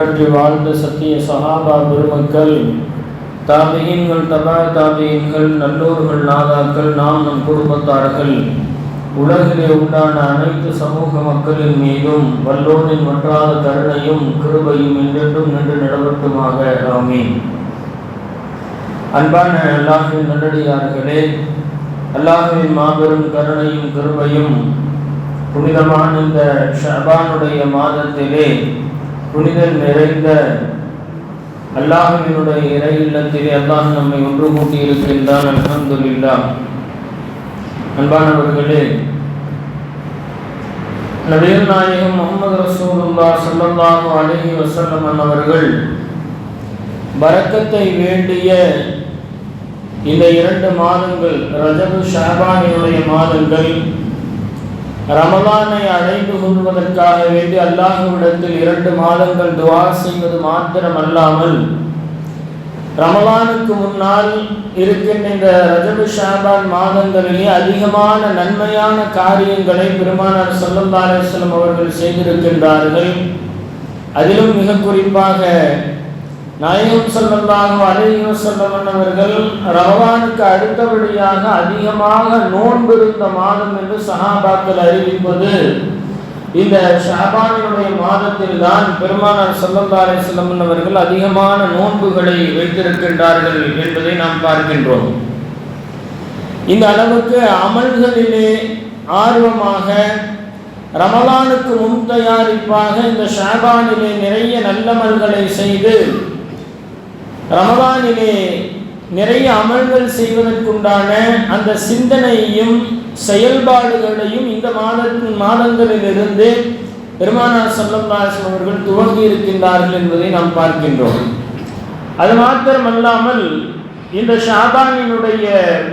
வாழ்ந்த சத்திய சஹாபா பெருமக்கள், தாபியீன்கள், தபா தாபியீன்கள், நல்லோர்கள், நாதாக்கள், நாம் நம் குடும்பத்தார்கள், உலகிலே உண்டான அனைத்து சமூக மக்களின் மீதும் வல்லோனின் வற்றாத கருணையும் கிருபையும் என்றென்றும் நின்று நிலவட்டுமாக. ஆமீன். அன்பான அல்லாஹ்வின் நல்லடியார்களே, அல்லாஹ்வின் மாபெரும் கருணையும் கிருபையும் புனிதமான இந்த ஷஅபானுடைய மாதத்திலே புனிதல் நிறைந்த அல்லாஹ்வினுடைய இறை இல்லத்திலே அல்லாஹ் நம்மை ஒன்று கூட்டி இருக்கின்றான். அல்ஹம்துலில்லாஹ். அன்பானவர்களே, நபிகள் நாயகம் முஹம்மது ரசூலுல்லாஹ் ஸல்லல்லாஹு அலைஹி வஸல்லம் அவர்கள் பரக்கத்தை வேண்டிய இந்த 2 மாதங்கள், ரஜபு ஷஅபானுடைய மாதங்கள், ரமலானை அடைந்து கொள்வதற்காக வேண்டி அல்லாஹ்விடத்தில் 2 மாதங்கள் துஆ செய்வது மாத்திரமல்லாமல், ரமலானுக்கு முன்னால் இருக்கின்ற இந்த ரஜபு ஷஅபான் மாதங்களிலே அதிகமான நன்மையான காரியங்களை பெருமானார் ஸல்லல்லாஹு அலைஹி வஸல்லம் அவர்கள் செய்திருக்கின்றார்கள். அதிலும் மிக குறிப்பாக நாயகம் ஸல்லல்லாஹு அலைஹி வஸல்லம் அவர்கள் ரமலானுக்கு அடுத்தபடியாக அதிகமாக நோன்பிருந்த மாதம் என்று சஹாபாக்கள் அறிவிப்பது இந்த ஷஅபானுடைய மாதத்தில் தான் பெருமானார் ஸல்லல்லாஹு அலைஹி வஸல்லம் அவர்கள் அதிகமான நோன்புகளை வைத்திருக்கின்றார்கள் என்பதை நாம் பார்க்கின்றோம். இந்த அளவுக்கு அமல்களிலே ஆர்வமாக ரமலானுக்கு முன் தயாரிப்பாக இந்த ஷஅபானிலே நிறைய நல்லமல்களை செய்து ரமலானிலே நிறைய அமல்கள் செய்வதற்குண்டான அந்த சிந்தனையையும் செயல்பாடுகளையும் இந்த மாதங்களிலிருந்து பெருமானார் ஸல்லல்லாஹு அலைஹி வஸல்லம் அவர்கள் துவங்கி இருக்கின்றார்கள் என்பதை நாம் பார்க்கின்றோம். அது மாத்திரமல்லாமல் இந்த ஷஅபானினுடைய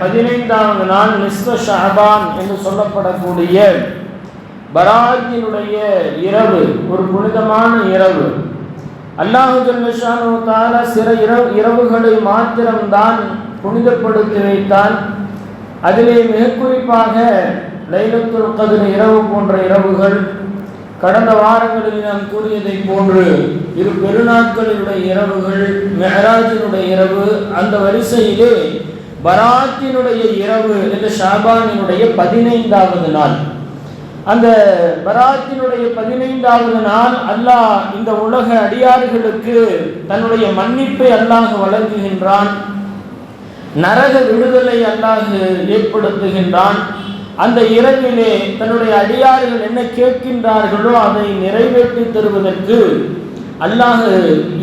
15வது நாள் நிஸ்ஃப ஷஅபான் என்று சொல்லப்படக்கூடிய பராத்தினுடைய இரவு, ஒரு புனிதமான இரவு. அல்லாஹ் ஜல்ல ஷானஹு வ தஆலா சில இரவுகளை மாத்திரம்தான் புனிதப்படுத்தி வைத்தான். அதிலே மிக குறிப்பாக லைலத்துல் கத்ர் இரவு போன்ற இரவுகள், கடந்த வாரங்களில் நாம் கூறியதை போன்று 2 பெருநாட்களினுடைய இரவுகள், மிஅராஜினுடைய இரவு, அந்த வரிசையிலே பராத்தினுடைய இரவு என்ற ஷஅபானினுடைய 15வது நாள். அந்த பராத்தினுடைய 15வது நாள் அல்லாஹ் இந்த உலக அடியார்களுக்கு தன்னுடைய மன்னிப்பை அல்லாஹ் வழங்குகின்றான். நரக விடுதலை அல்லாஹ் ஏற்படுத்துகின்றான். அந்த இரவிலே தன்னுடைய அடியார்கள் என்ன கேட்கின்றார்களோ அதை நிறைவேற்றி தருவதற்கு அல்லாஹ்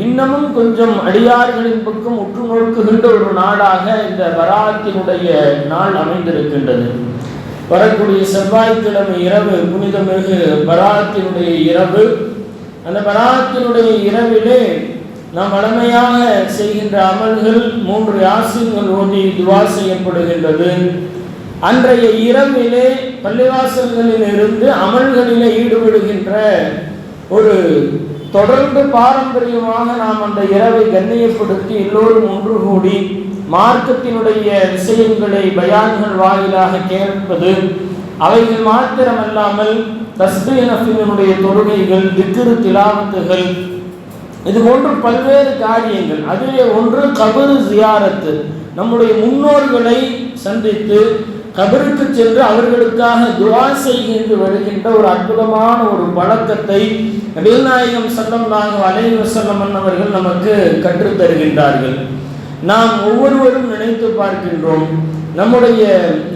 இன்னமும் கொஞ்சம் அடியார்களின் பக்கம் உற்று நோக்குகின்ற ஒரு நாளாக இந்த பராத்தினுடைய நாள் அமைந்திருக்கின்றது. வரக்கூடிய செவ்வாய்க்கிழமை இரவு புனிதமிகு பராத்தினுடைய இரவு. அந்த பராத்தினுடைய இரவிலே நாம் வழமையாக செய்கின்ற அமல்கள் 3 யாசீன்கள் ஓதி துஆ செய்யப்படுகின்றது. அன்றைய இரவிலே பள்ளிவாசல்களில் இருந்து அமல்களிலே ஈடுபடுகின்ற ஒரு தொடர்ந்து பாரம்பரியமாக நாம் அந்த இரவை கண்ணியப்படுத்தி எல்லோரும் ஒன்று கூடி மார்க்கத்தினுடைய விஷயங்களை பயான்கள் வாயிலாக கேட்பது, அவைகள் மாத்திரமல்லாமல் தஸ்பீஹ் நஃபிலுடைய தொழுகைகள், திக்ர் திலாவத்துகள், இது போன்று பல்வேறு காரியங்கள். அதிலே ஒன்று கபர் ஜியாரத்து. நம்முடைய முன்னோர்களை சந்தித்து கபருக்கு சென்று அவர்களுக்காக துஆ செய்கின்ற வருகின்ற ஒரு அற்புதமான ஒரு பழக்கத்தை நபிகள் நாயகம் ஸல்லல்லாஹு அலைஹி வஸல்லம் அவர்கள் நமக்கு கற்றுத் தருகின்றார்கள். நாம் ஒவ்வொருவரும் நினைத்து பார்க்கின்றோம்,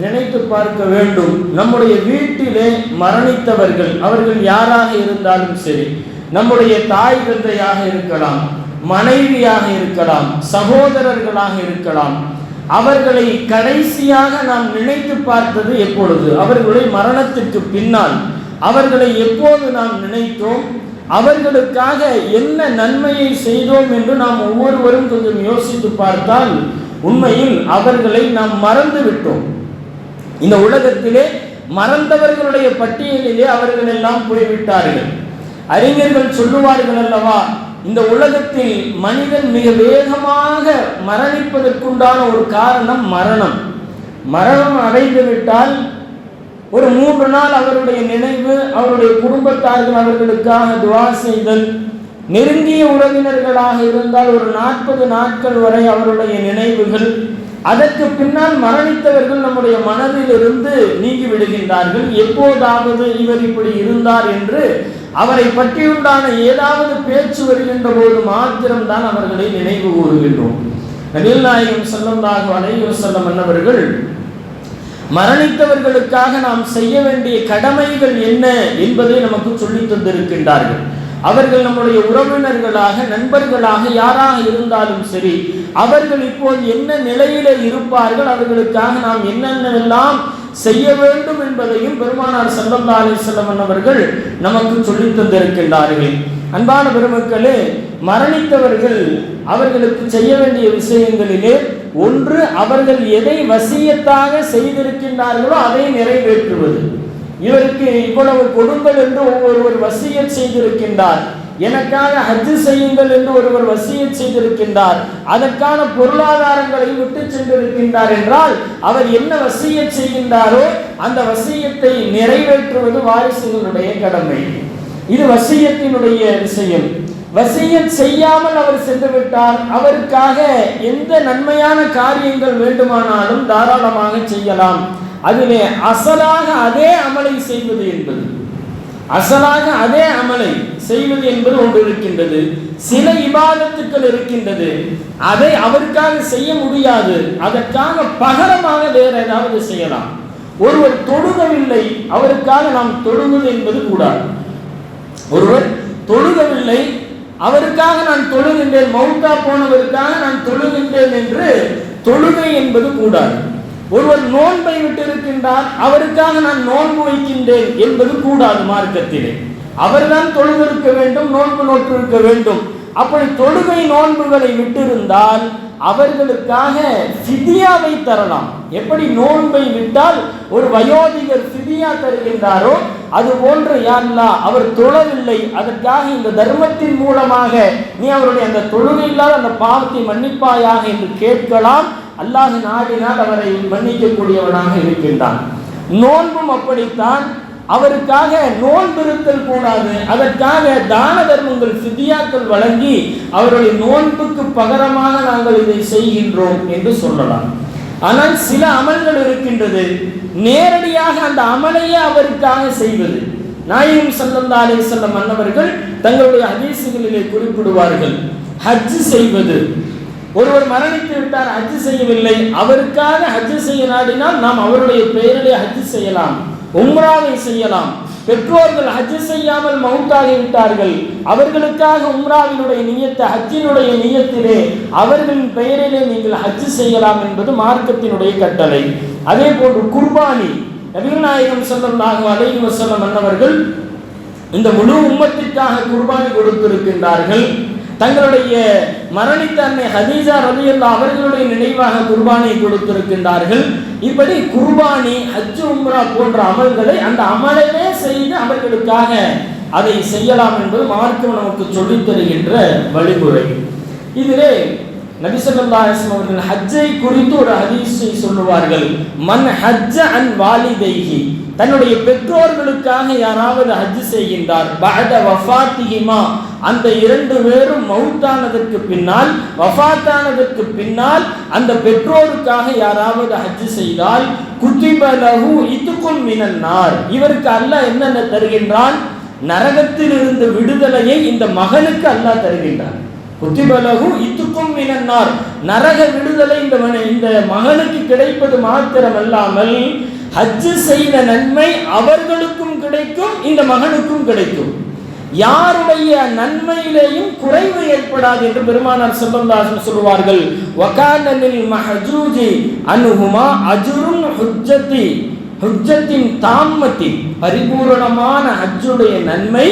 நினைத்து பார்க்க வேண்டும். நம்முடைய வீட்டிலே மரணித்தவர்கள், அவர்கள் யாராக இருந்தாலும் சரி, நம்முடைய தாய் தந்தையாக இருக்கலாம், மனைவியாக இருக்கலாம், சகோதரர்களாக இருக்கலாம், அவர்களை கடைசியாக நாம் நினைத்து பார்த்தது எப்பொழுது? அவர்களை மரணத்திற்கு பின்னால் அவர்களை எப்போது நாம் நினைத்தோம்? அவர்களுக்காக என்ன நன்மையை செய்தோம் என்று நாம் ஒவ்வொருவரும் கொஞ்சம் யோசித்து பார்த்தால் உண்மையில் அவர்களை நாம் மறந்து விட்டோம். இந்த உலகத்திலே மறந்தவர்களுடைய பட்டியலிலே அவர்கள் எல்லாம் போய்விட்டார்கள். அறிஞர்கள் சொல்லுவார்கள் அல்லவா, இந்த உலகத்தில் மனிதன் மிக வேகமாக மரணிப்பதற்குண்டான ஒரு காரணம் மரணம். மரணம் அடைந்து விட்டால் ஒரு 3 நாள் அவருடைய நினைவு, அவருடைய குடும்பத்தார்கள் அவர்களுக்காக துஆ செய்தல், நெருங்கிய உறவினர்களாக இருந்தால் ஒரு 40 நாட்கள் வரை அவருடைய நினைவுகள், அதற்கு பின்னால் மரணித்தவர்கள் நம்முடைய மனதில் இருந்து நீங்கி விடுகின்றார்கள். எப்போதாவது இவர் இப்படி இருந்தார் என்று அவரை பற்றியுண்டான ஏதாவது பேச்சு வருகின்ற போது மாத்திரம்தான் அவர்களை நினைவு கூறுகின்றோம். நபிகள் நாயகம் ஸல்லல்லாஹு அலைஹி வஸல்லம் அவர்கள் மரணித்தவர்களுக்காக நாம் செய்ய வேண்டிய கடமைகள் என்ன என்பதை நமக்கு சொல்லி தந்திருக்கின்றார்கள். அவர்கள் நம்முடைய உறவினர்களாக, நண்பர்களாக யாராக இருந்தாலும் சரி, அவர்கள் இப்போது என்ன நிலையில இருப்பார்கள், அவர்களுக்காக நாம் என்னென்னவெல்லாம் செய்ய வேண்டும் என்பதையும் பெருமானார் ஸல்லல்லாஹு அலைஹி வஸல்லம் அவர்கள் நமக்கு சொல்லி தந்திருக்கின்றார்கள். அன்பான பெருமக்களே, மரணித்தவர்கள் அவர்களுக்கு செய்ய வேண்டிய விஷயங்களிலே ஒன்று, அவர்கள் எதை வசியத்தாக செய்திருக்கின்றார்களோ அதை நிறைவேற்றுவது. இவருக்கு இவ்வளவு கொடுங்கள் என்று ஒருவர் வசியத் செய்திருக்கின்றார், எனக்காக ஹஜ் செய்யுங்கள் என்று ஒருவர் வசியத் செய்திருக்கின்றார், அதற்கான பொருளாதாரங்களை விட்டு சென்றிருக்கின்றார் என்றால் அவர் என்ன வசியத் செய்கின்றாரோ அந்த வசியத்தை நிறைவேற்றுவது வாரிசுகளுடைய கடமை. இது வசியத்தினுடைய விஷயம். வசியத் செய்யாமல் அவர் சென்று விட்டார், அவருக்காக எந்த நன்மையான காரியங்கள் வேண்டுமானாலும் தாராளமாக செய்யலாம். அதிலே அசலாக அதே அமலை செய்வது என்பது, அசலாக அதே அமலை செய்வது என்பது ஒன்று இருக்கின்றது. சில இபாதத்துக்கள் இருக்கின்றது, அதை அவருக்காக செய்ய முடியாது, அதற்காக பகரமாக வேற ஏதாவது செய்யலாம். ஒருவர் தொழுகவில்லை, அவருக்காக நாம் தொழுவது என்பது கூடாது. ஒருவர் தொழுகவில்லை, அவருக்காக நான் தொழுகின்றேன், மௌத்தா போனவருக்காக நான் தொழுகின்றேன் என்று தொழுகை என்பது கூடாது. ஒருவர் நோன்பை விட்டிருக்கின்றார், அவருக்காக நான் நோன்பு வைக்கின்றேன் என்பது கூடாது மார்க்கத்திலே. அவர்தான் தொழுதிருக்க வேண்டும், நோன்பு நோற்றிருக்க வேண்டும். அப்படி தொழுகை நோன்புகளை விட்டிருந்தால் அவர்களுக்காக ஃபிதியாவை தரலாம். எப்படி நோன்பை விட்டால் ஒரு வயோதிகர் ஃபிதியா தருகின்றாரோ அது போன்று, யா அல்லாஹ் அவர் தொழவில்லை, அதற்காக இந்த தர்மத்தின் மூலமாக நீ அவருடைய அந்த தொழுகை இல்லாத அந்த பாவத்தை மன்னிப்பாயாக என்று கேட்கலாம். அல்லாஹ் நாடினால் அவரை மன்னிக்கக்கூடியவனாக இருக்கின்றான். நோன்பும் அப்படித்தான், அவருக்காக நோன்பிருத்தல் கூடாது, அதற்காக தான தர்மங்கள் ஃபிதியாக்கள் வழங்கி அவருடைய நோன்புக்கு பகரமாக நாங்கள் இதை செய்கின்றோம் என்று சொல்லலாம். ஆனால் சில அமல்கள் இருக்கின்றது, நேரடியாக அந்த அமலையே அவருக்காக செய்வது. நாயகம் ஸல்லல்லாஹு அலைஹி வஸல்லம் அன்னவர்கள் தங்களுடைய ஹதீஸுகளிலே குறிப்பிடுவார்கள், ஹஜ் செய்வது. ஒருவர் மரணித்து விட்டார், ஹஜ் செய்யவில்லை, அவருக்காக ஹஜ் செய்ய நாடினால் நாம் அவருடைய பெயரிலே ஹஜ் செய்யலாம், உம்ராவை செய்யலாம். பெற்றோர்கள் ஹஜ் செய்யாமல் மௌத்தாகி விட்டார்கள், அவர்களுக்காக உம்ராவினுடைய நியத்தை, ஹஜ்ஜினுடைய நியத்திலே அவர்களின் பெயரிலே நீங்கள் ஹஜ் செய்யலாம் என்பது மார்க்கத்தினுடைய கட்டளை. அதே போன்று குர்பானி, நபிகள் நாயகம் ஸல்லல்லாஹு அலைஹி வஸல்லம் அன்னவர்கள் இந்த முழு உம்மத்திற்காக குர்பானி கொடுத்திருக்கின்றார்கள். தங்களுடைய மரணித்த அன்னை ஹதீஜா ரலியல்லாஹு அவர்களுடைய நினைவாக குர்பானை கொடுத்திருக்கின்றார்கள். இப்படி குர்பானி, ஹஜ், உம்ரா போன்ற அமல்களை அந்த அமலையே செய்து அவர்களுக்காக அதை செய்யலாம் என்பது மார்க்கம் நமக்கு சொல்லித் தருகின்ற வழிமுறை. இதிலே நபி ஸல்லல்லாஹு அலைஹி வஸல்லம் அவர்கள் ஹஜ்ஜை குறித்து ஒரு ஹதீஸை சொல்லுவார்கள், மன் ஹஜ்ஜ அன் வாலிதைஹி, தன்னுடைய பெற்றோர்களுக்காக யாராவது ஹஜ் செய்கின்றார், பஅத வஃபாத்திஹிமா, அந்த இரண்டு பேரும் மௌத்தானதற்கு பின்னால், வஃபாத்தானதற்கு பின்னால் அந்த பெற்றோருக்காக யாராவது ஹஜ் செய்தால், குத்திப லஹு இத்குன் மினன் நார், இவருக்கு அல்லாஹ் என்னென்ன தருகின்றான், நரகத்தில் இருந்து விடுதலையை இந்த மகனுக்கு அல்லாஹ் தருகின்றான். குத்திப லஹு இத்குன் மினன் நார், நரக விடுதலை இந்த மகனுக்கு கிடைப்பது மாத்திரமல்லாமல் ஹஜ் செய்த நன்மை அவர்களுக்கும் கிடைக்கும், இந்த மகனுக்கும் கிடைக்கும். யாருடைய நன்மையிலேயும் குறைவு ஏற்படாது என்று பெருமானார் ஸல்லல்லாஹு அலைஹி வஸல்லம் சொல்வார்கள். வகானலில் மஹஜூஜி அன்ஹுமா அஜ்ருன் ஹுஜ்ஜத்தின் தாம்மத்தி, பரிபூரணமான ஹஜ்ஜுடைய நன்மை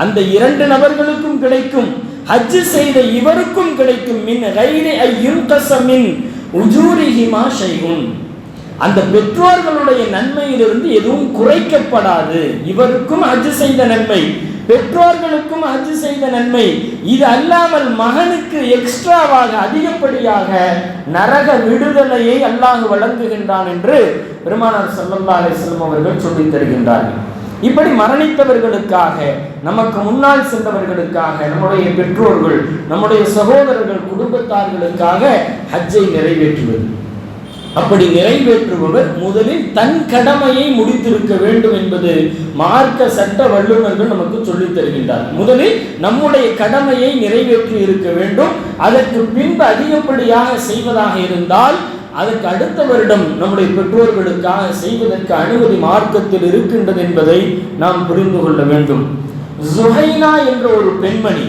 அந்த இரண்டு நபர்களுக்கும் கிடைக்கும், ஹஜ் செய்த இவருக்கும் கிடைக்கும். மின் கைரி ஐயுன்கஸ மின் உஜூரிஹிமா ஷைஉன், அந்த பெற்றோர்களுடைய நன்மையிலிருந்து எதுவும் குறைக்கப்படாது. இவருக்கும் ஹஜ் செய்த நன்மை, பெற்றோர்களுக்கும் ஹஜ் செய்த நன்மை, இது அல்லாமல் மகனுக்கு எக்ஸ்ட்ராவாக அதிகப்படியாக நரக விடுதலையை அல்லாஹ் வழங்குகின்றான் என்று பெருமானார் ஸல்லல்லாஹு அலைஹி வஸல்லம் அவர்கள் சொல்லித் தருகின்றார்கள். இப்படி மரணித்தவர்களுக்காக, நமக்கு முன்னால் சென்றவர்களுக்காக, நம்முடைய பெற்றோர்கள், நம்முடைய சகோதரர்கள், குடும்பத்தார்களுக்காக ஹஜ்ஜை நிறைவேற்றுவது. அப்படி நிறைவேற்றுபவர் முதலில் தன் கடமையை முடித்திருக்க வேண்டும் என்பது மார்க்க சட்ட வல்லுநர்கள் நமக்கு சொல்லித் தருகின்றார். முதலில் நம்முடைய கடமையை நிறைவேற்றி இருக்க வேண்டும். அதற்கு பின்பு அதிகப்படியாக செய்வதாக இருந்தால் அதற்கு அடுத்த வருடம் நம்முடைய பெற்றோர்களுக்காக செய்வதற்கு அனுமதி மார்க்கத்தில் இருக்கின்றது என்பதை நாம் புரிந்து கொள்ள வேண்டும். ஜுஹைனா என்ற ஒரு பெண்மணி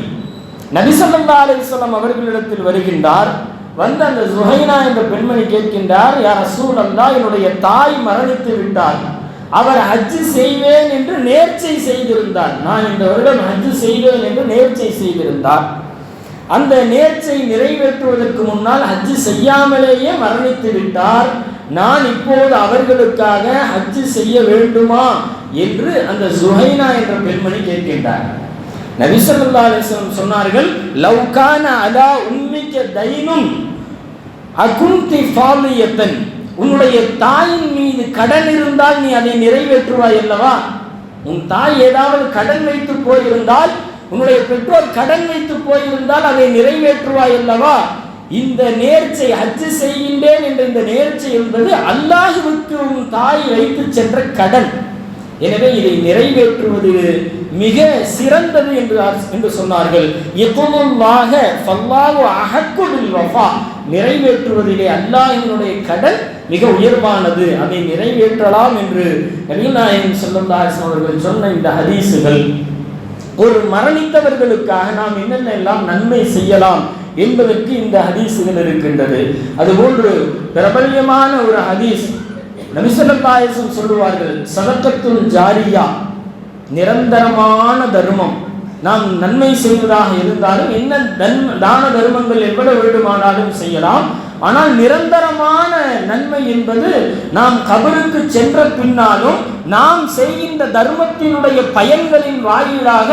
நபி ஸல்லல்லாஹு அலைஹி வஸல்லம் அவர்களிடத்தில் வருகின்றார். வந்து அந்த ஜுஹைனா என்ற பெண்மணி கேட்கின்றார், யா ரசூலல்லாஹ், என்னுடைய தாய் மரணித்து விட்டார். அவர் ஹஜ் செய்வேன் என்று நேர்ச்சை செய்திருந்தார். நான் இந்த வருடம் ஹஜ் செய்வேன் என்று நேர்ச்சை செய்திருந்தார். அந்த நேர்ச்சை நிறைவேற்றுவதற்கு முன்னால் ஹஜ் செய்யாமலேயே மரணித்து விட்டார். நான் இப்போது அவர்களுக்காக ஹஜ் செய்ய வேண்டுமா என்று அந்த ஜுஹைனா என்ற பெண்மணி கேட்கின்றார். நபி ஸல்லல்லாஹு அலைஹி வஸல்லம் சொன்னார்கள், லவ் கான அலா உம்மிக தைனுன் அகுந்தி ஃபாலியத்தன், உன்னுடைய தாயின் மீது கடன் இருந்தால் நீ அதை நிறைவேற்றுவாய் அல்லவா? உன் தாய் ஏதாவது கடன் வைத்து போயிருந்தால், உன்னுடைய பெற்றோர் கடன் வைத்து போயிருந்தால் அதை நிறைவேற்றுவாய் அல்லவா? இந்த நேர்ச்சை, ஹஜ் செய்கின்றேன் என்ற இந்த நேர்ச்சை என்பது அல்லாஹ்வுக்கு உன் தாய் வைத்து சென்ற கடன். எனவே இதை நிறைவேற்றுவது மிக சிறந்தது என்று சொன்னார்கள். யகுல்லாஹ ஃபல்லாஹு அஹக்கு பில் வஃபா, நிறைவேற்றுவதிலே அல்லாஹ்வினுடைய கடன் மிக உயர்வானது, அதை நிறைவேற்றலாம் என்று நபிகள் நாயகம் ஸல்லல்லாஹு அலைஹி வஸல்லம் அவர்கள் சொன்ன இந்த ஹதீஸுகள் ஒரு மரணித்தவர்களுக்காக நாம் என்னென்ன எல்லாம் நன்மை செய்யலாம் என்பதற்கு இந்த ஹதீஸுகள் இருக்கின்றது. அதுபோன்று பிரபல்யமான ஒரு ஹதீஸ் நபி ஸல்லல்லாஹு அலைஹி வஸல்லம் சொல்லுவார்கள், சதகத்துல் ஜாரியா, நிரந்தரமான தர்மம். நாம் நன்மை செய்வதாக இருந்தாலும் என்ன தான தர்மங்கள் எவ்வளவு வேண்டுமானாலும் செய்யலாம். ஆனால் நிரந்தரமான நன்மை என்பது நாம் கபருக்கு சென்ற பின்னாலும் நாம் செய்கின்ற தர்மத்தினுடைய பயன்களின் வாயிலாக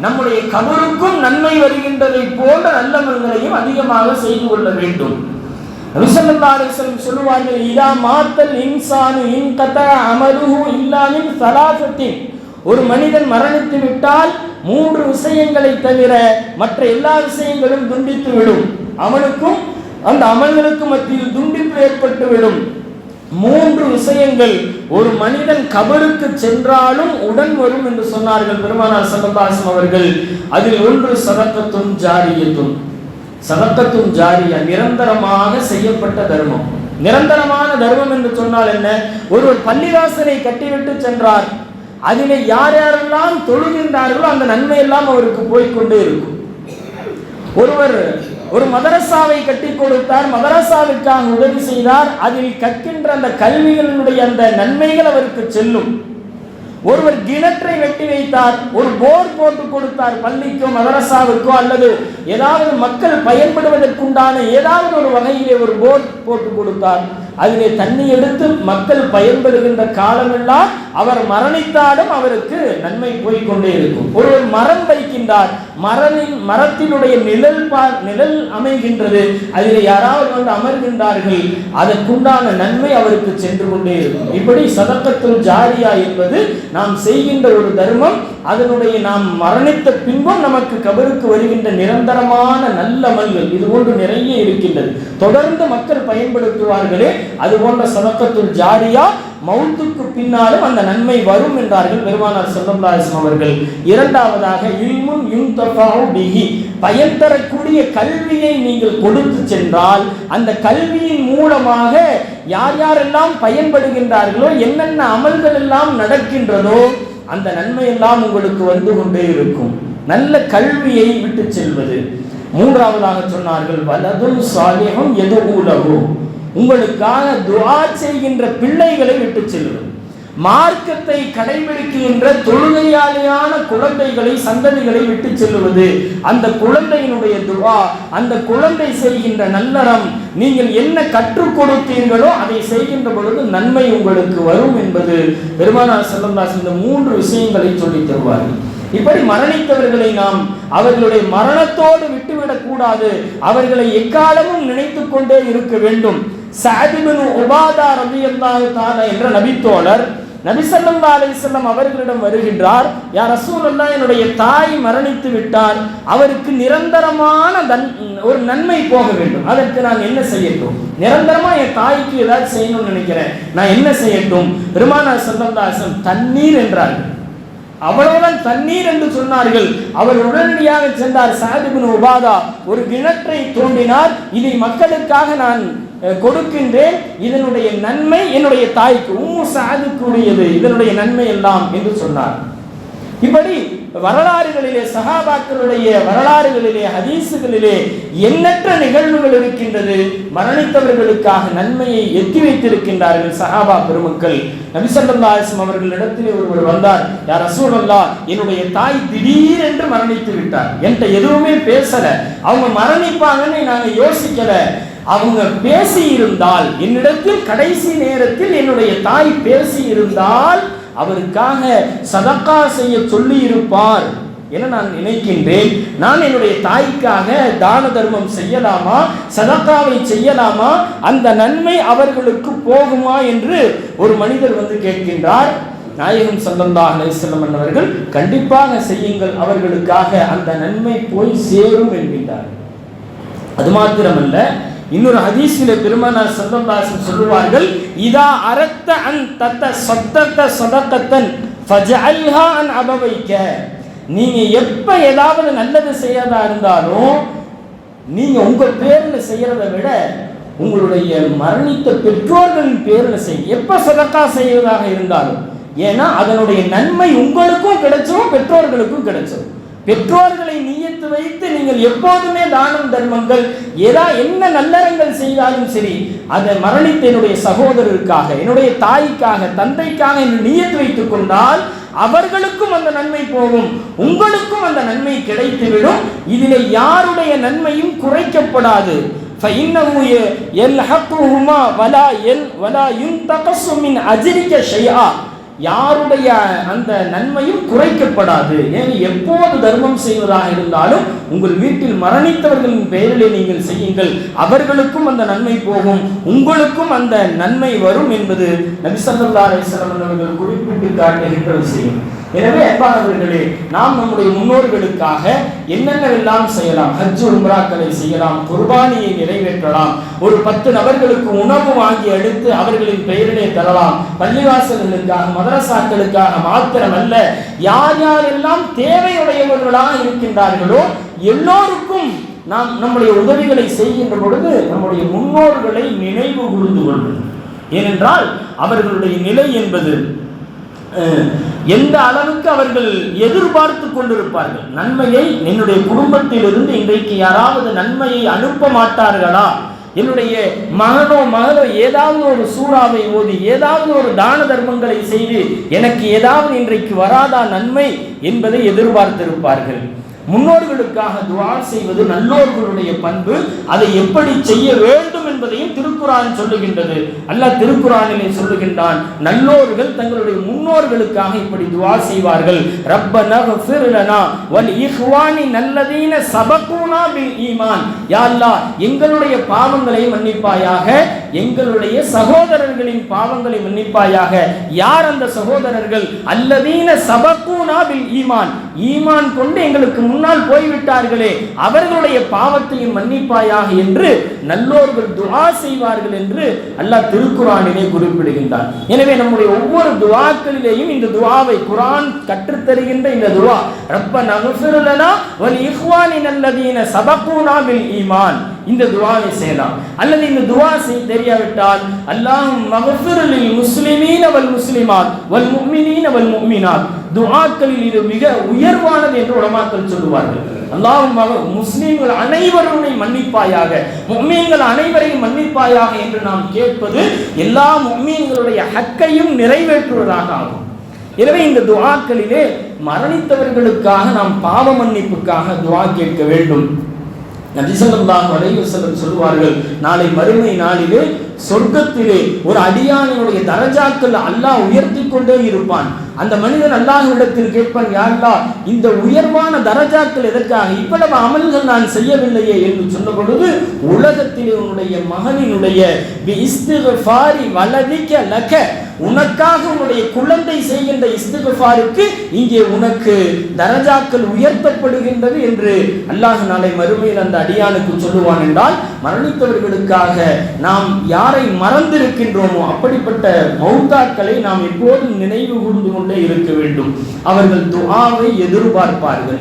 நம்முடைய கபருக்கும் நன்மை வருகின்றதை போன்ற நல்லமல்களையும் அதிகமாக செய்து கொள்ள வேண்டும். நபி ஸல்லல்லாஹு அலைஹி வஸல்லம் சொல்லுவார்கள், இதா மாத்தல் இன்சானு இன் கதா அமலுஹு இல்லா மின் ஸலாஸத்தின், ஒரு மனிதன் மரணித்து விட்டால் 3 விஷயங்களை தவிர மற்ற எல்லா விஷயங்களும் துண்டித்து விடும். அவனுக்கும் அந்த அமல்களுக்கு மத்தியில் துண்டிப்பு ஏற்பட்டுவிடும். 3 விஷயங்கள் ஒரு மனிதன் கபருக்கு சென்றாலும் உடன் வரும் என்று சொன்னார்கள் பெருமானார் ஸல்லல்லாஹு அலைஹி வஸல்லம் அவர்கள். அதில் ஒன்று சதகத்துன் ஜாரியத்துன். சதகத்துன் ஜாரியா, நிரந்தரமாக செய்யப்பட்ட தர்மம். நிரந்தரமான தர்மம் என்று சொன்னால் என்ன? ஒருவர் பள்ளிவாசலை கட்டிவிட்டு சென்றார், அதிலே யார் யாரெல்லாம் தொழுகின்றார்களோ அந்த நன்மை எல்லாம் அவருக்கு போய்கொண்டே இருக்கும். ஒருவர் ஒரு மதரசாவை கட்டி கொடுத்தார், மதரசாவிற்காக உதவி செய்தார், அதில் கற்கின்ற அந்த கல்விகளினுடைய அந்த நன்மைகள் அவருக்கு செல்லும். ஒருவர் கிணற்றை வெட்டி வைத்தார், ஒரு போர் போட்டு கொடுத்தார், பள்ளிக்கோ மதரசாவுக்கோ அல்லது ஏதாவது மக்கள் பயன்படுவதற்குண்டான ஏதாவது ஒரு வகையிலே ஒரு போர் போட்டு கொடுத்தார், அதிலே தண்ணி எடுத்து மக்கள் பயன்படுகின்ற காலமெல்லாம் அவர் மரணித்தாலும் அவருக்கு நன்மை போய்கொண்டே இருக்கும். ஒருவர் மரம் வைக்கின்றார், மரத்தினுடைய நிழல் அமைகின்றது, அதில் யாராவது வந்து அமர்கின்றார்கள், அதற்குண்டான நன்மை அவருக்கு சென்று கொண்டே இருக்கும். இப்படி சதகத்துல் ஜாரியா என்பது நாம் செய்கின்ற ஒரு தர்மம், அதனுடைய நாம் மரணித்த பின்பும் நமக்கு கபருக்கு வருகின்ற நிரந்தரமான நல்ல அமல்கள் இது போன்று நிறைய இருக்கின்றது. தொடர்ந்து மக்கள் பயன்படுத்துவார்களே, அது போன்ற சதகத்துல் ஜாரியா மௌத்துக்கு பின்னாலும் அந்த நன்மை வரும் என்றார்கள் பெருமானார் ஸல்லல்லாஹு அலைஹி வஸல்லம் அவர்கள். இரண்டாவதாக இல்முன் யுன்தஃபஉ பிஹி, பயன் தரக்கூடிய கல்வியை நீங்கள் கொடுத்து சென்றால் அந்த கல்வியின் மூலமாக யார் யாரெல்லாம் பயன்படுகின்றார்களோ, என்னென்ன அமல்கள் எல்லாம் நடக்கின்றதோ அந்த நன்மை எல்லாம் உங்களுக்கு வந்து கொண்டே இருக்கும். நல்ல கல்வியை விட்டு செல்வது. மூன்றாவதாக சொன்னார்கள், வலதுன் சாலிஹுன் யதுஉ லஹு, உங்களுக்காக துஆ செய்கின்ற பிள்ளைகளை விட்டு செல்வது. மார்க்கத்தை கடைபிடிக்கின்ற தொழுகையாளியான குழந்தைகளை, சந்ததிகளை விட்டு செல்வது. அந்த குழந்தையினுடைய துஆ, அந்த குழந்தை செய்கின்ற நல்லறம், நீங்கள் என்ன கற்றுக் கொடுத்தீர்களோ அதை செய்கின்ற பொழுது நன்மை உங்களுக்கு வரும் என்பது பெருமானார் ஸல்லல்லாஹு அலைஹி வஸல்லம் 3 விஷயங்களை சொல்லி தருவார்கள். இப்படி மரணித்தவர்களை நாம் அவர்களுடைய மரணத்தோடு விட்டுவிடக் கூடாது, அவர்களை எக்காலமும் நினைத்து கொண்டே இருக்க வேண்டும். சஅத் இப்னு உபாதா ரலியல்லாஹு தஆலா என்ற நபித்தோழர் நபி ஸல்லல்லாஹு அலைஹி வஸல்லம் அவர்களிடம் வருகின்றார். யா ரசூலல்லாஹ், என்னுடைய தாய் மரணித்து விட்டார், அவருக்கு நிரந்தரமான ஒரு நன்மை போக வேண்டும், அதற்கு நான் என்ன செய்யட்டும்? நிரந்தரமா என் தாய்க்கு ஏதாவது செய்யணும்னு நினைக்கிறேன், நான் என்ன செய்யட்டும்? பெருமானார் ஸல்லல்லாஹு அலைஹி வஸல்லம் தண்ணீர் என்றார்கள். அவ்வளவுதான், தண்ணீர் என்று சொன்னார்கள். அவர் உடனடியாக சென்றார். சஅத் இப்னு உபாதா ஒரு கிணற்றை தோண்டினார். இதை மக்களுக்காக நான் கொடுக்கின்றேன், இதனுடைய நன்மை என்னுடைய தாய்க்கு, உம்மு சஅதுக்குரியது, இதனுடைய நன்மை எல்லாம் என்று சொன்னார். இப்படி வரலாறுகளிலே, சஹாபாக்களுடைய வரலாறுகளிலே, ஹதீஸுகளிலே எண்ணற்ற நிகழ்வுகள் இருக்கின்றது. மரணித்தவர்களுக்காக நன்மையை எத்தி வைத்திருக்கின்றார்கள் சஹாபா பெருமக்கள். நபி ஸல்லல்லாஹு அலைஹி வஸல்லம் அவர்களிடத்திலே ஒருவர் வந்தார். யா ரசூலல்லாஹ், என்னுடைய தாய் திடீரென்று மரணித்து விட்டார், என்கிட்ட எதுவுமே பேசல, அவங்க மரணிப்பாங்கன்னு நாங்க யோசிக்கல, அவங்க பேசி இருந்தால், என்னிடத்தில் கடைசி நேரத்தில் என்னுடைய தாய் பேசி இருந்தால் அவருக்காக சதக்கா செய்ய சொல்லி இருப்பார் என நான் நினைக்கின்றேன். நான் என்னுடைய தாய்க்காக தான தர்மம் செய்யலாமா, சதக்காவை செய்யலாமா, அந்த நன்மை அவர்களுக்கு போகுமா என்று ஒரு மனிதர் வந்து கேட்கின்றார். நாயகம் ஸல்லல்லாஹு அலைஹி வஸல்லம் அவர்கள் கண்டிப்பாக செய்யுங்கள், அவர்களுக்காக அந்த நன்மை போய் சேரும் என்கின்றார். அது மாத்திரமல்ல, இன்னொரு ஹதீஸிலே பெருமானார் ஸல்லல்லாஹு அலைஹி வஸல்லம் சொல்வார்கள், இதா அரத்த அன் தத்தஸத்தக ஸதகத்தன் ஃபஜஅல்ஹா அன் அபவைக. நீங்க எப்ப ஏதாவது நல்லது செய்யறதா இருந்தாலும் நீங்க உங்க பேர்ல செய்யறதை விட உங்களுடைய மரணித்த பெற்றோர்களின் பேர்ல செய்ய, எப்ப சதக்கா செய்வதாக இருந்தாலும், ஏன்னா அதனுடைய நன்மை உங்களுக்கும் கிடைச்சிடும், பெற்றோர்களுக்கும் கிடைச்சிடும். பெற்றோர்களை நியத்து வைத்து நீங்கள் எப்போதுமே தானம் தர்மங்கள் என்ன நல்லறங்கள் செய்தாலும் சரி, அதை மரணித்த என்னுடைய சகோதரருக்காக, என்னுடைய தாய்க்காக, தந்தைக்காக நியத்து வைத்துக் கொண்டால் அவர்களுக்கும் அந்த நன்மை போகும், உங்களுக்கும் அந்த நன்மை கிடைத்துவிடும். இதிலே யாருடைய நன்மையும் குறைக்கப்படாது. فإنه يلحقهما ولا ينتقص من أجرك شيئا. யாருடைய அந்த நன்மையும் குறைக்கப்படாது. ஏன், எப்போது தர்மம் செய்வதாக இருந்தாலும் உங்கள் வீட்டில் மரணித்தவர்களின் பெயரிலே நீங்கள் செய்யுங்கள், அவர்களுக்கும் அந்த நன்மை போகும், உங்களுக்கும் அந்த நன்மை வரும் என்பது நபி ஸல்லல்லாஹு அலைஹி வஸல்லம் அவர்கள் குறிப்பிட்டு காட்டுகின்ற விஷயம். எனவே அன்பானவர்களே, நாம் நம்முடைய முன்னோர்களுக்காக என்னென்னவெல்லாம் செய்யலாம்? ஹஜ் உம்ராக்களை செய்யலாம், குர்பானியை நிறைவேற்றலாம், ஒரு 10 நபர்களுக்கு உணவு வாங்கி எடுத்து அவர்களின் பெயரிலே தரலாம், பள்ளிவாசல்களுக்காக, மதரசாக்களுக்காக மாத்திரமல்ல, யார் யாரெல்லாம் தேவையுடையவர்களாக இருக்கின்றார்களோ எல்லோருக்கும் நாம் நம்முடைய உதவிகளை செய்கின்ற பொழுது நம்முடைய முன்னோர்களை நினைவு கூர்ந்து கொள்வது. ஏனென்றால் அவர்களுடைய நிலை என்பது எந்த அளவுக்கு அவர்கள் எதிர்பார்த்து கொண்டிருப்பார்கள். நன்மையை என்னுடைய குடும்பத்திலிருந்து இன்றைக்கு யாராவது நன்மையை அனுப்ப மாட்டார்களா, என்னுடைய மகனோ மகளோ ஏதாவது ஒரு சூறாவை ஓதி, ஏதாவது ஒரு தான தர்மங்களை செய்து எனக்கு ஏதாவது இன்றைக்கு வராதா நன்மை என்பதை எதிர்பார்த்திருப்பார்கள். முன்னோர்களுக்காக துஆ செய்வது நல்லோர்களுடைய பண்பு. அதை எப்படி செய்ய வேண்டும் என்பதையும் திருக்குர்ஆன் சொல்லுகின்றது. அல்லாஹ் திருக்குர்ஆனிலே சொல்லுகின்றான், நல்லோர்கள் தங்களுடைய முன்னோர்களுக்காக இப்படி துஆ செய்வார்கள். ரப்பனா ஃபிர் லனா வல் இஹ்வானின் அல்லதீன சபகூனா பில் ஈமான். யா அல்லாஹ், எங்களுடைய பாவங்களை மன்னிப்பாயாக, எங்களுடைய சகோதரர்களின் பாவங்களை மன்னிப்பாயாக. யார் அந்த சகோதரர்கள்? அல்லதீன சபகூனா பில் ஈமான், ஈமான் கொண்டு எங்களுக்கு முன்னால் போய்விட்டார்களே, அவர்களுடைய பாவத்தையும் மன்னிப்பாயாக என்று நல்லோர்கள் துஆ செய்வார்கள் என்று அல்லாஹ் திருக்குர்ஆனிலே குறிப்பிடுகின்றார். எனவே நம்முடைய ஒவ்வொரு துஆக்களிலேயும் இந்த துஆவை, குர்ஆன் கற்றுத்தருகின்ற இந்த துஆ, ரப்பனா ஃபிர் லனா வல் இஹ்வானின் அல்லதீன சபகூனா பில் ஈமான், இந்த துஆவை செய்யலாம். அல்லது இந்த துஆ தெரியாவிட்டால் அல்லாஹும்ம மக்ஃபிர் லில் முஸ்லிமீன வல் முஸ்லிமாத் வல் முஃமினீன வல் முஃமினாத், துஆக்களில் இது மிக உயர்வானது என்று உலமாக்கள் சொல்லுவார்கள். அல்லாஹும்ம முஸ்லிம்கள் அனைவரையும் மன்னிப்பாயாக, முஃமின்கள் அனைவரையும் மன்னிப்பாயாக என்று நாம் கேட்பது எல்லா முஃமின்களுடைய ஹக்கையும் நிறைவேற்றுவதாக ஆகும். எனவே இந்த துஆக்களிலே மரணித்தவர்களுக்காக நாம் பாவ மன்னிப்புக்காக துஆ கேட்க வேண்டும். நபி ஸல்லல்லாஹு அலைஹி வஸல்லம் சொல்வார்கள், நாளை மறுமை நாளிலே சொர்க்கத்திலே ஒரு அடியானுடைய தரஜாக்கள் அல்லாஹ் உயர்த்தி கொண்டே இருப்பான். அந்த மனிதன் அல்லாஹ்விடத்தில் கேட்பான், யா அல்லாஹ், இந்த உயர்வான தரஜாக்கள் எதற்காக, இவ்வளவு அமல்கள் நான் செய்யவில்லையே என்று சொன்ன பொழுது, உலகத்திலே உன்னுடைய மகனினுடைய இஸ்திக்ஃபாரி வலதிக லக, உனக்காக உன்னுடைய குழந்தை செய்கின்ற இஸ்திக்ஃபாருக்கு இங்கே உனக்கு தரஜாக்கள் உயர்த்தப்படுகின்றது என்று அல்லாஹ் நாளை மறுமையில் அந்த அடியானுக்கு சொல்லுவான் என்றால், மரணித்தவர்களுக்காக நாம் யாரை மறந்திருக்கின்றோமோ அப்படிப்பட்ட மௌத்தாக்களை நாம் எப்போதும் நினைவு கூர்ந்து கொண்டே இருக்க வேண்டும். அவர்கள் துஆவை எதிர்பார்ப்பார்கள்.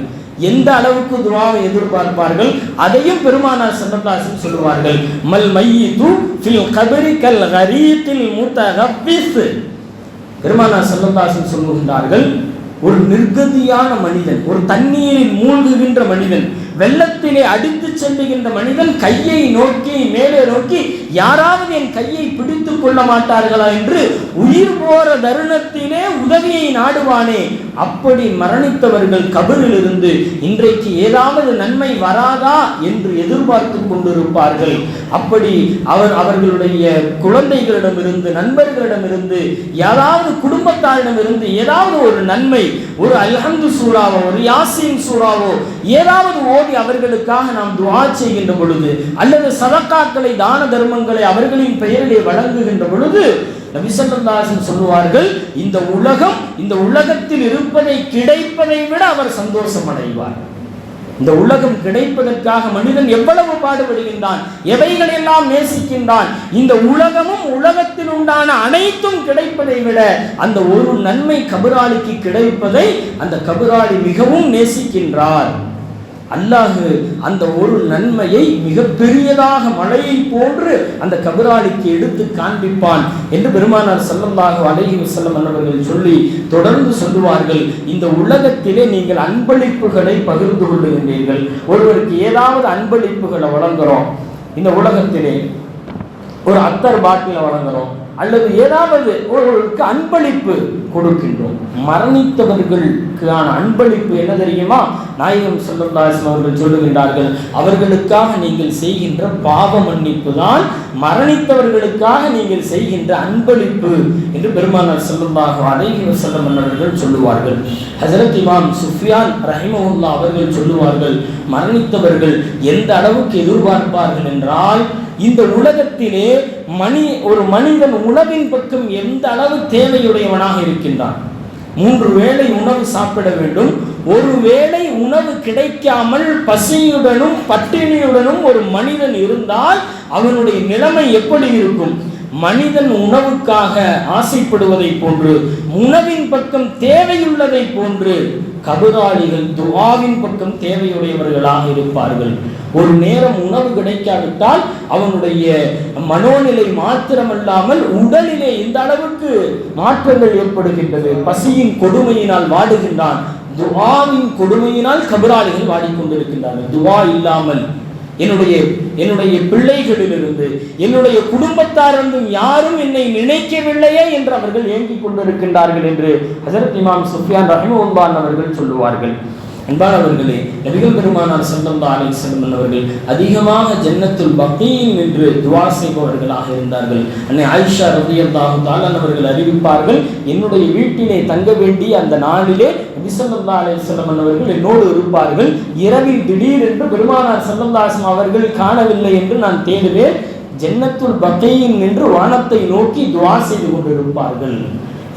எந்த அளவுக்கு துஆவை எதிர்பார்ப்பார்கள் அதையும் பெருமானார் ஸல்லல்லாஹு அலைஹி வஸல்லம் சொல்வார்கள். மல் மையிது ஃபில் கப்ரி கல் கரீத்தில் முத்தகஃபிஸ். பெருமானார் ஸல்லல்லாஹு அலைஹி வஸல்லம் சொல்லுகின்றார்கள், ஒரு நிர்கதியான மனிதன், ஒரு தண்ணீரில் மூழ்குகின்ற மனிதன், வெள்ளத்திலே அடித்து செல்லுகின்ற மனிதன் கையை நோக்கி மேலே நோக்கி யாராவது என் கையை பிடித்துக் கொள்ள மாட்டார்களா என்று உயிர் போற தருணத்திலே உதவியை நாடுவானே, அப்படி மரணித்தவர்கள் கபரில் இருந்து இன்றைக்கு ஏதாவது நன்மை வராதா என்று எதிர்பார்த்து கொண்டிருப்பார்கள். அப்படி அவர்களுடைய குழந்தைகளிடமிருந்து, நண்பர்களிடமிருந்து, ஏதாவது குடும்பத்தாரிடமிருந்து ஏதாவது ஒரு நன்மை, ஒரு அல்ஹம்து சூராவோ, ஒரு யாசீன் சூராவோ ஏதாவது ஓதி அவர்களுக்காக நாம் துஆ செய்கின்ற பொழுது, அல்லது சதகாக்களை, தான தர்மங்களை அவர்களின் பெயரிலே வழங்குகின்ற பொழுது, நபி ஸல்லல்லாஹு அலைஹி வஸல்லம் சொல்லுவார்கள், இந்த உலகத்தில் இருப்பதை கிடைப்பதை விட அவர் சந்தோஷம் அடைவார். இந்த உலகம் கிடைப்பதற்காக மனிதன் எவ்வளவு பாடுபடுகின்றான், எவைகளெல்லாம் நேசிக்கின்றான். இந்த உலகமும் உலகத்தில் உண்டான அனைத்தும் கிடைப்பதை விட அந்த ஒரு நன்மை கபராளிக்கு கிடைப்பதை அந்த கபராளி மிகவும் நேசிக்கின்றார். அல்லாஹ் அந்த ஒரு நன்மையை மிக பெரியதாக மழையை போன்று அந்த கபராளிக்கு எடுத்து காண்பிப்பான் என்று பெருமானார் ஸல்லல்லாஹு அலைஹி வஸல்லம் அவர்கள் சொல்லி தொடர்ந்து சொல்லுவார்கள். இந்த உலகத்திலே நீங்கள் அன்பளிப்புகளை பகிர்ந்து கொள்ளுகின்றீர்கள். ஒருவருக்கு ஏதாவது அன்பளிப்புகளை வழங்குறோம், இந்த உலகத்திலே ஒரு அத்தர் பாட்டில வழங்குறோம், அல்லது ஏதாவது ஒருவருக்கு அன்பளிப்பு கொடுக்கின்றோம். மரணித்தவர்களுக்கான அன்பளிப்பு என்ன தெரியுமா? நாயகம் ஸல்லல்லாஹு அலைஹி வஸல்லம் அவர்கள் சொல்லுகின்றார்கள், அவர்களுக்காக நீங்கள் செய்கின்ற பாவ மன்னிப்பு தான் மரணித்தவர்களுக்காக நீங்கள் செய்கின்ற அன்பளிப்பு என்று பெருமானார் ஸல்லல்லாஹு அலைஹி வஸல்லம் அவர்கள் சொல்லுவார்கள். ஹஜ்ரத் இமாம் சுஃபியான் ரஹிமஹுல்லாஹ் அவர்கள் சொல்லுவார்கள், மரணித்தவர்கள் எந்த அளவுக்கு எதிர்பார்ப்பார்கள் என்றால், இந்த உலகத்திலே ஒரு மனிதன் உணவின் பக்கம் எந்த அளவு தேவையுடையவனாக இருக்கின்றான். 3 வேளை உணவு சாப்பிட வேண்டும். ஒரு வேளை உணவு கிடைக்காமல் பசியுடனும் பட்டினியுடனும் ஒரு மனிதன் இருந்தால் அவனுடைய நிலைமை எப்படி இருக்கும்? மனிதன் உணவுக்காக ஆசைப்படுவதை போன்று, உணவின் பக்கம் தேவையுள்ளதை போன்று கபராளிகள் துஆவின் பக்கம் தேவையுடையவர்களாக இருப்பார்கள். ஒரு நேரம் உணவு கிடைக்காவிட்டால் அவனுடைய மனோநிலை மாத்திரமல்லாமல் உடலிலே இந்த அளவுக்கு மாற்றங்கள் ஏற்படுகின்றது. பசியின் கொடுமையினால் வாடுகின்றான், துஆவின் கொடுமையினால் கபராளிகள் வாடிக்கொண்டிருக்கின்றார்கள். துஆ இல்லாமல் என்னுடைய பிள்ளைகளிலிருந்து, என்னுடைய குடும்பத்தாரிலிருந்தும் யாரும் என்னை நினைக்கவில்லையே என்று அவர்கள் ஏங்கிக் கொண்டிருக்கின்றார்கள் என்று ஹஜ்ரத் இமாம் சுஃபியான் ரஹிமஹுல்லாஹ் அவர்கள் சொல்லுவார்கள். அன்பானவர்களே, நபிகள் பெருமானார் ஸல்லல்லாஹு அலைஹி வஸல்லம் அவர்கள் அதிகமாக ஜன்னத்துல் பகீன் என்று துஆ செய்பவர்களாக இருந்தார்கள். அன்னை ஆயிஷா ரலியல்லாஹு தஆலா அவர்கள் அறிவிப்பார்கள், என்னுடைய வீட்டிலே தங்க வேண்டிய அந்த நாளிலே நபி ஸல்லல்லாஹு அலைஹி வஸல்லம் அவர்கள் என்னோடு இருப்பார்கள். இரவில் திடீரென்று பெருமானார் ஸல்லல்லாஹு அலைஹி வஸல்லம் அவர்கள் காணவில்லை என்று நான் தேடுவேன். ஜன்னத்துல் பகீன் என்று வானத்தை நோக்கி துஆ செய்து கொண்டிருப்பார்கள்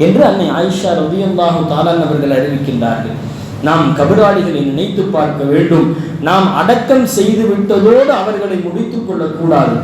என்று அன்னை ஆயிஷா ரலியல்லாஹு தஆலா அவர்கள் அறிவிக்கின்றார்கள். நாம் கபராளிகளை நினைத்து பார்க்க வேண்டும். நாம் அடக்கம் செய்து விட்டதோடு அவர்களை முடித்துக் கொள்ளக்கூடாது.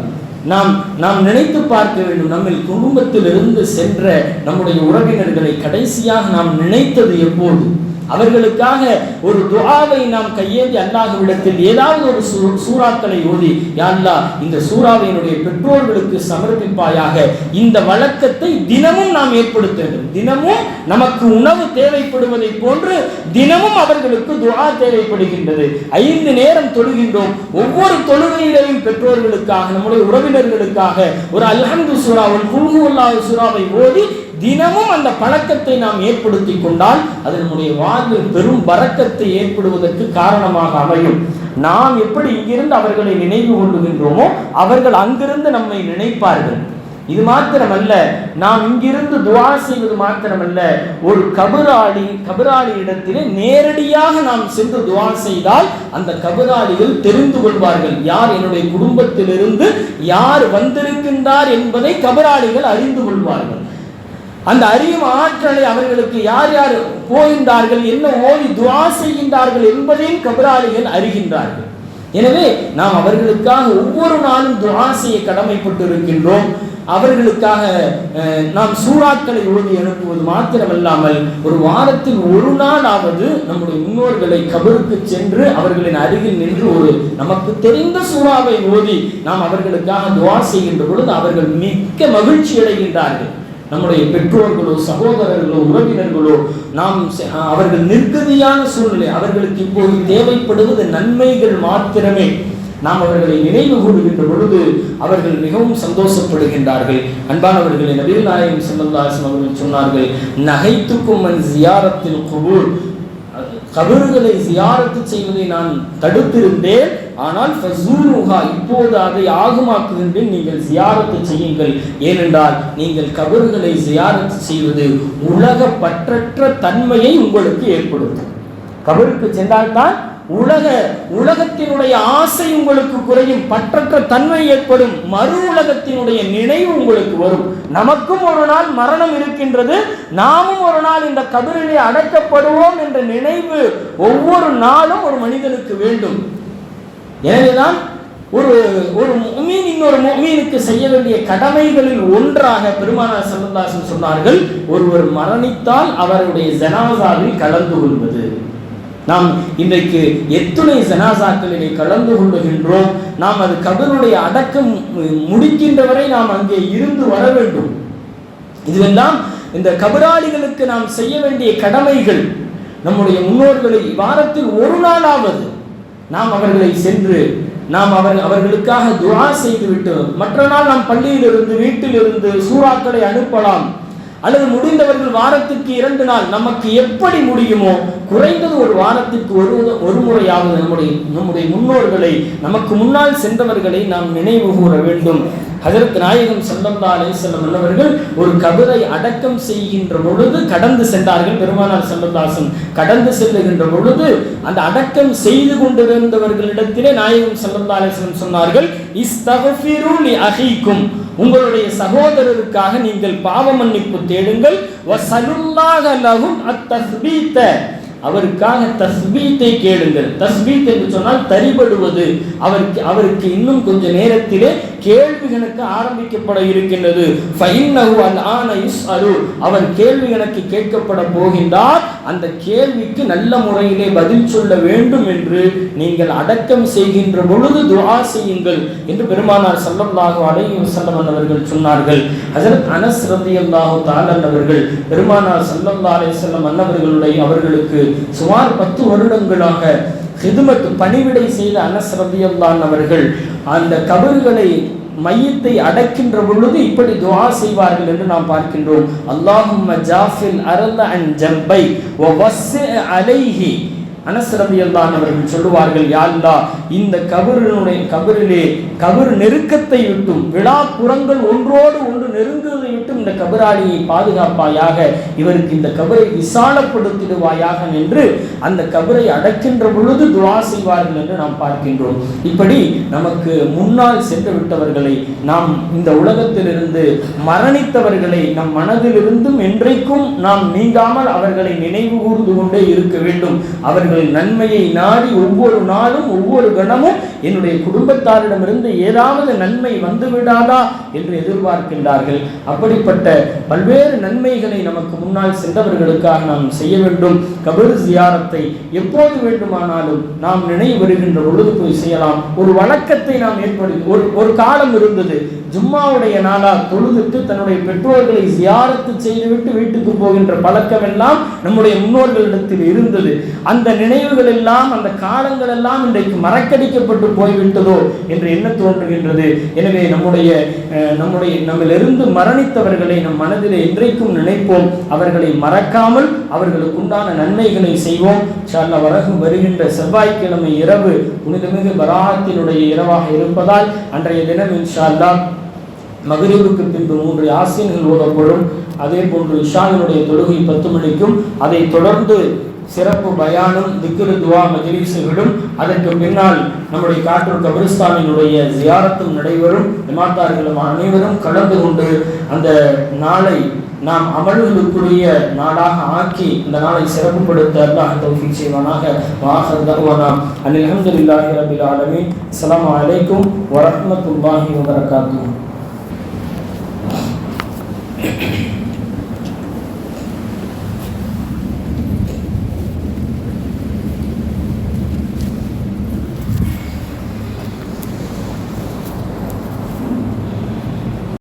நாம் நினைத்து பார்க்க வேண்டும், நம்ம குடும்பத்திலிருந்து சென்ற நம்முடைய உறவினர்களை கடைசியாக நாம் நினைத்தது எப்போது? அவர்களுக்காக ஒரு துஆவை நாம் கையேந்தி அல்லாஹ்விடத்தில் ஏதாவது ஒரு சூறாக்களை ஓதி, யா அல்லாஹ் இந்த சூறாவை என்னுடைய பெற்றோர்களுக்கு சமர்ப்பிப்பாயாக, இந்த வழக்கத்தை தினமும் நாம் ஏற்படுத்த வேண்டும். தினமும் நமக்கு உணவு தேவைப்படுவதை போன்று தினமும் அவர்களுக்கு துஆ தேவைப்படுகின்றது. 5 நேரம் தொழுகின்றோம். ஒவ்வொரு தொழுகையிலையும் பெற்றோர்களுக்காக, நம்முடைய உறவினர்களுக்காக ஒரு அல்ஹம்து சூரா, ஒரு குல் ஹுவல்லாஹு சூராவை ஓதி தினமும் அந்த பழக்கத்தை நாம் ஏற்படுத்தி கொண்டால் அது நம்முடைய வாழ்வில் பெரும் பரக்கத்தை ஏற்படுவதற்கு காரணமாக அமையும். நாம் எப்படி இங்கிருந்து அவர்களை நினைவு கொள்ளுகின்றோமோ அவர்கள் அங்கிருந்து நம்மை நினைப்பார்கள். இது மாத்திரமல்ல, நாம் இங்கிருந்து துஆ செய்வது மாத்திரமல்ல, ஒரு கபராளி இடத்திலே நேரடியாக நாம் சென்று துஆ செய்தால் அந்த கபராளிகள் தெரிந்து கொள்வார்கள், யார் என்னுடைய குடும்பத்திலிருந்து யார் வந்திருக்கின்றார் என்பதை கபராளிகள் அறிந்து கொள்வார்கள். அந்த அறியும் ஆற்றலை அவர்களுக்கு யார் யார் போகின்றார்கள், என்ன ஓதி துஆ செய்கின்றார்கள் என்பதையும் கபராளிகள் அறிகின்றார்கள். எனவே நாம் அவர்களுக்காக ஒவ்வொரு நாளும் துஆ செய்ய கடமைப்பட்டு இருக்கின்றோம். அவர்களுக்காக நாம் சூறாக்களை ஓதி அனுப்புவது மாத்திரமல்லாமல் ஒரு வாரத்தில் ஒரு நாளாவது நம்முடைய முன்னோர்களை கபருக்கு சென்று அவர்களின் அருகில் நின்று ஒரு நமக்கு தெரிந்த சூறாவை ஓதி நாம் அவர்களுக்காக துஆ செய்கின்ற பொழுது அவர்கள் மிக்க மகிழ்ச்சி அடைகின்றார்கள். நம்முடைய பெற்றோர்களோ சகோதரர்களோ உறவினர்களோ அவர்கள் நிர்கதியான சூழ்நிலை, அவர்களுக்கு இப்போது தேவைப்படுவது நன்மைகள் மாத்திரமே. நாம் அவர்களை நினைவு கூறுகின்ற பொழுது அவர்கள் மிகவும் சந்தோஷப்படுகின்றார்கள். அன்பானவர்களே, நபிகள் நாயகம் ஸல்லல்லாஹு அலைஹி வஸல்லம் அவர்கள் சொன்னார்கள், நஹைத்துக்கும் அன் ஜியாரத்தில் குபூர், கபறுகளை ஜியாரத்து செய்வதை நான் தடுத்திருந்தேன், ஆனால் ஃபஸூருஹா, இப்போது அதை ஆகுமாக்குகின்றேன், நீங்கள் ஜியாரத்து செய்யுங்கள். ஏனென்றால் நீங்கள் கபறுகளை ஜியாரத்து செய்வது உலக பற்றற்ற தன்மையை உங்களுக்கு ஏற்படுத்தும். கபருக்கு சென்றால்தான் உலகத்தினுடைய ஆசை உங்களுக்கு குறையும், பற்றற்ற தன்மை ஏற்படும், மறு உலகத்தினுடைய நினைவு உங்களுக்கு வரும். நமக்கும் ஒரு நாள் மரணம் இருக்கின்றது, நாமும் ஒரு நாள் இந்த கபரிலே அடக்கப்படுவோம் என்ற நினைவு ஒவ்வொரு நாளும் ஒரு மனிதனுக்கு வேண்டும். எனவேதான் ஒரு முஃமின் இன்னொரு முஃமினுக்கு செய்ய வேண்டிய கடமைகளில் ஒன்றாக பெருமானார் ஸல்லல்லாஹு அலைஹி வஸல்லம் சொன்னார்கள், ஒருவர் மரணித்தால் அவருடைய ஜனாசாவில் கலந்து கொள்வது. நாம் இன்றைக்கு எத்துணை ஜனாசாக்களிலே கலந்து கொள்ளுகின்றோம். நாம் அது கபருடைய அடக்கம் முடிக்கின்றவரை நாம் அங்கே இருந்து வர வேண்டும். இதுவெல்லாம் இந்த கபராளிகளுக்கு நாம் செய்ய வேண்டிய கடமைகள். நம்முடைய முன்னோர்களை வாரத்தில் ஒரு நாளாவது நாம் அவர்களை சென்று நாம் அவர்களுக்காக துஆ செய்துவிட்டு மற்ற நாள் நாம் பள்ளியிலிருந்து வீட்டிலிருந்து சூறாக்களை அனுப்பலாம். அல்லது முடிந்தவர்கள் வாரத்திற்கு 2 நாள், நமக்கு எப்படி முடியுமோ குறைந்தது ஒரு வாரத்திற்கு ஒரு முறையாவது நம்முடைய முன்னோர்களை, நமக்கு முன்னால் சென்றவர்களை நாம் நினைவு கூற வேண்டும். ஹஜ்ரத் நாயகம் ஸல்லல்லாஹு அலைஹி வஸல்லம் அவர்கள் ஒரு கபரை அடக்கம் செய்கின்ற பொழுது கடந்து சென்றார்கள். பெருமானார் ஸல்லல்லாஹு அலைஹி வஸல்லம் கடந்து செல்லுகின்ற பொழுது அந்த அடக்கம் செய்து கொண்டிருந்தவர்களிடத்திலே நாயகம் ஸல்லல்லாஹு அலைஹி வஸல்லம் சொன்னார்கள், இஸ்தக்ஃபிரு லி அஹீக்கும், உங்களுடைய சகோதரருக்காக நீங்கள் பாவ மன்னிப்பு தேடுங்கள். வஸலுல்லாஹ லஹும் அத்தஸ்பீத, அவருக்காக தஸ்பீத்தை கேளுங்கள். தஸ்பீத் என்று சொன்னால் தரிபடுவது. அவருக்கு இன்னும் கொஞ்ச நேரத்திலே கேள்வி கணக்கு ஆரம்பிக்கப்பட இருக்கின்றது. ஃபஇன்னஹு அல்ஆன யுஸ்அலு, அவர் கேள்வி கணக்கு கேட்கப்பட போகின்றார். அந்த கேள்விக்கு நல்ல முறையிலே பதில் சொல்ல வேண்டும் என்று நீங்கள் அடக்கம் செய்கின்ற பொழுது துஆ செய்யுங்கள் என்று பெருமானார் ஸல்லல்லாஹு அலைஹி வஸல்லம் அவர்கள் சொன்னார்கள். ஹஜ்ரத் அனஸ் ரலியல்லாஹு தஆலா அவர்கள் பெருமானார் ஸல்லல்லாஹு அலைஹி வஸல்லம் அவர்களுக்கு சுமார் 10 வருடங்களாக ஹிதுமத் பணிவிடை செய்த அனஸ் ரலியல்லாஹு அவர்கள் அந்த கபர்களை மையத்தை அடக்கின்ற பொழுது இப்படி துஆ செய்வார்கள் என்று நாம் பார்க்கின்றோம். அல்லாஹும்ம ஜாஃபில் அர்த அன் ஜம்பை வ வஸ்ஸி அலைஹி. அனஸ் ரலியல்லாஹு அவர்கள் சொல்லுவார்கள், யா அல்லாஹ், இந்த கபரிலே கபர் நெருக்கத்தை விட்டும் விழாப்புறங்கள் ஒன்றோடு ஒன்று நெருங்குவதை விட்டும் இந்த கபராளியை பாதுகாப்பாயாக, இவருக்கு இந்த கபரை விசாலப்படுத்திடுவாயாக என்று அந்த கபரை அடக்கின்ற பொழுது துஆ செய்வார்கள் என்று நாம் பார்க்கின்றோம். இப்படி நமக்கு முன்னால் சென்று விட்டவர்களை, நாம் இந்த உலகத்திலிருந்து மரணித்தவர்களை நம் மனதிலிருந்தும் என்றைக்கும் நாம் நீங்காமல் அவர்களை நினைவு கூர்ந்து கொண்டே இருக்க வேண்டும். அவர்கள் நன்மையை நாடி ஒவ்வொரு நாளும் ஒவ்வொரு கணமும் என்னுடைய குடும்பத்தாரிடமிருந்து ஏதாவது நன்மை வந்துவிடாதா என்று எதிர்பார்க்கின்றார்கள். அப்படிப்பட்ட பல்வேறு நன்மைகளை நமக்கு முன்னால் சென்றவர்களுக்காக நாம் செய்ய வேண்டும். கபர் ஜியாரத்தை எப்போது வேண்டுமானாலும் நாம் நினைவு வருகின்ற பொழுது போய் செய்யலாம். ஒரு வழக்கத்தை நாம் ஏற்படுத்தி ஒரு காலம் இருந்தது, ஜும்மாவுடைய நாளா தொழுதுட்டு தன்னுடைய பெற்றோர்களை ஜியாரத்து செய்துவிட்டு வீட்டுக்கு போகின்ற பழக்கம் எல்லாம் நம்முடைய முன்னோர்களிடத்தில் இருந்தது. அந்த நினைவுகள் எல்லாம், அந்த காலங்கள் எல்லாம் இன்றைக்கு மறக்கடிக்கப்பட்டு போய்விட்டதோ என்று எண்ண தோன்றுகின்றது. எனவே நம்மிலிருந்து மரணித்தவர்களை நம் மனதிலே என்றைக்கும் நினைப்போம். அவர்களை மறக்காமல் அவர்களுக்கு உண்டான நன்மைகளை செய்வோம். இன்ஷா அல்லாஹ் வருகின்ற செவ்வாய்க்கிழமை இரவு புனிதமிகு பராத்தினுடைய இரவாக இருப்பதால் அன்றைய தினம் இன்ஷா அல்லாஹ் மகரிபுக்கு பின்பு 3 யாசீன்கள் ஓதப்படும். அதே போன்று இஷாவினுடைய தொழுகை 10 மணிக்கும், அதை தொடர்ந்து சிறப்பு பயானும் திக்ரு துவா மஜ்லிஸுகளும், அதற்கு பின்னால் நம்முடைய காட்டூர் கபிரிஸ்தானினுடைய ஜியாரத்தும் நடைபெறும். ஜமாத்தார்களும் அனைவரும் கலந்து கொண்டு அந்த நாளை நாம் அமல்களுக்குரிய நாளாக ஆக்கி இந்த நாளை சிறப்புப்படுத்த அல்லாஹ் தௌஃபீக் செய்வானாக. வாஹர் தஅவானா அல்ஹம்துலில்லாஹி ரப்பில் ஆலமீன். அஸ்ஸலாமு அலைக்கும் வரஹ்மத்துல்லாஹி வபரகாத்துஹு.